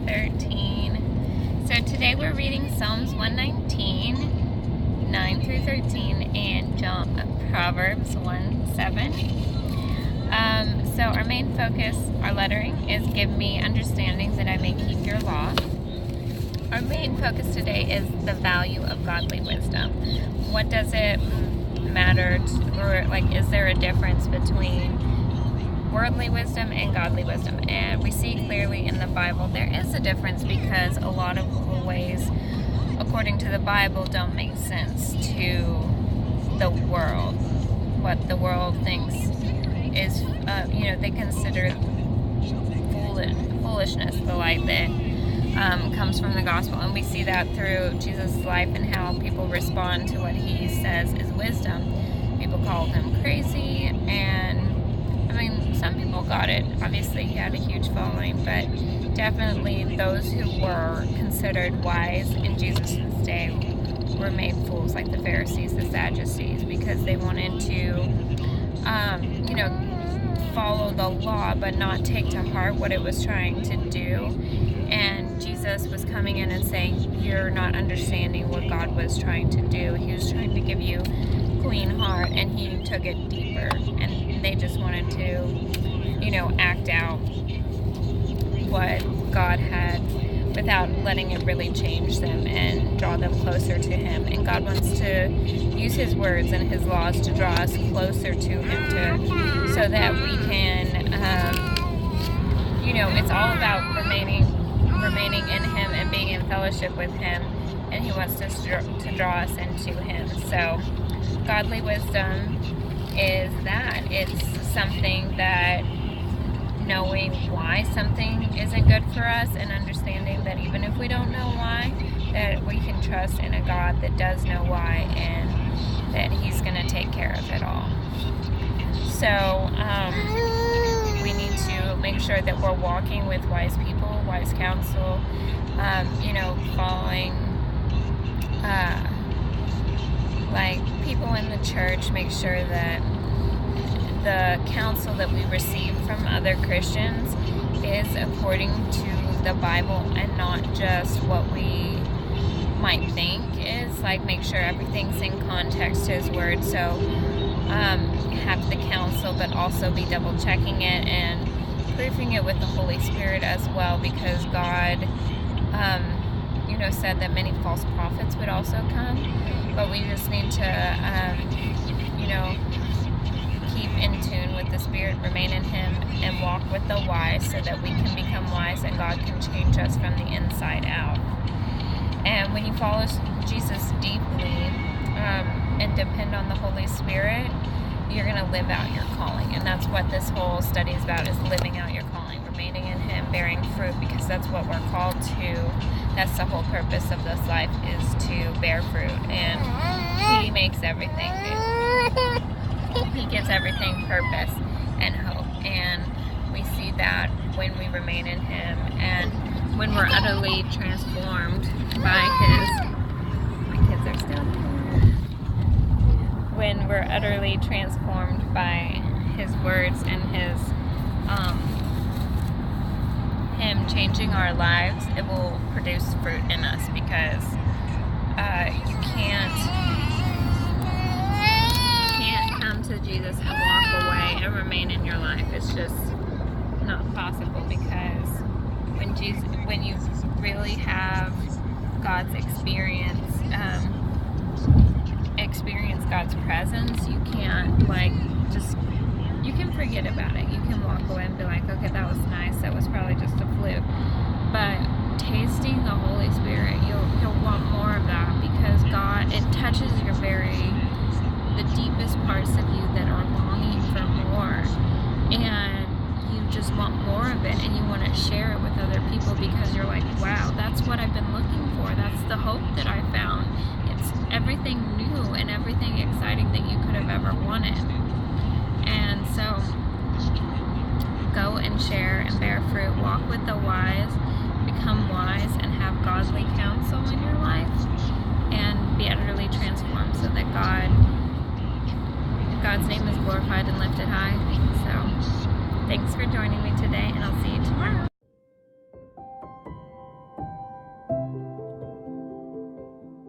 13. So today we're reading Psalms 119, 9 through 13, and Proverbs 1:7. So our main focus, our lettering, is give me understanding that I may keep your law. Our main focus today is the value of godly wisdom. What does it matter, is there a difference between worldly wisdom and godly wisdom? And we see clearly in the Bible there is a difference, because a lot of the ways according to the Bible don't make sense to the world. What the world thinks is, they consider foolishness, the light that comes from the gospel. And we see that through Jesus' life and how people respond to what he says is wisdom. People called him crazy, and some people got it. Obviously, he had a huge following, but definitely those who were considered wise in Jesus' day were made fools, like the Pharisees, the Sadducees, because they wanted to, follow the law, but not take to heart what it was trying to do. And Jesus was coming in and saying, you're not understanding what God was trying to do. He was trying to give you a clean heart, and he took it deeper. And they just wanted to, act out what God had without letting it really change them and draw them closer to him. And God wants to use his words and his laws to draw us closer to him, so that we can, it's all about remaining in him and being in fellowship with him, and he wants to draw us into him. So godly wisdom is that. It's something that knowing why something isn't good for us, and understanding that even if we don't know why, that we can trust in a God that does know why, and that he's going to take care of it all. So we need to make sure that we're walking with wise people, wise counsel, following people in the church. Make sure that the counsel that we receive from other Christians is according to the Bible, and not just what we might think is. Make sure everything's in context to his word. So have the counsel, but also be double checking it and proofing it with the Holy Spirit as well, because God said that many false prophets would also come. But we just need to keep in tune with the Spirit, remain in him, and walk with the wise, so that we can become wise and God can change us from the inside out. And when you follow Jesus deeply and depend on the Holy Spirit, you're going to live out your calling. And that's what this whole study is about, is living out your calling, remaining in him, bearing fruit, because that's what we're called to. That's the whole purpose of this life, is to bear fruit. And he makes everything new. He gives everything purpose and hope. And we see that when we remain in him, and when we're utterly transformed by my kids are still here. When we're utterly transformed by his words and his him changing our lives, it will produce fruit in us, because you can't come to Jesus and walk away and remain in your life. It's just not possible, because when you really have God's experience God's presence, you can't you can forget about it. You can walk away and be like, okay, that was nice, that was probably just a fluke. But tasting the Holy Spirit, you'll want more of that, because God, it touches the deepest parts of you that are longing for more, and you just want more of it, and you want to share it with other people, because you're like, wow, that's what I've been looking for. That's the hope that I found. It's everything new and everything exciting that you could have ever wanted. And so go and share and bear fruit. Walk with the wise, become wise, and have godly counsel in your life, and be utterly transformed, so that God's name is glorified and lifted high. So thanks for joining me today, and I'll see you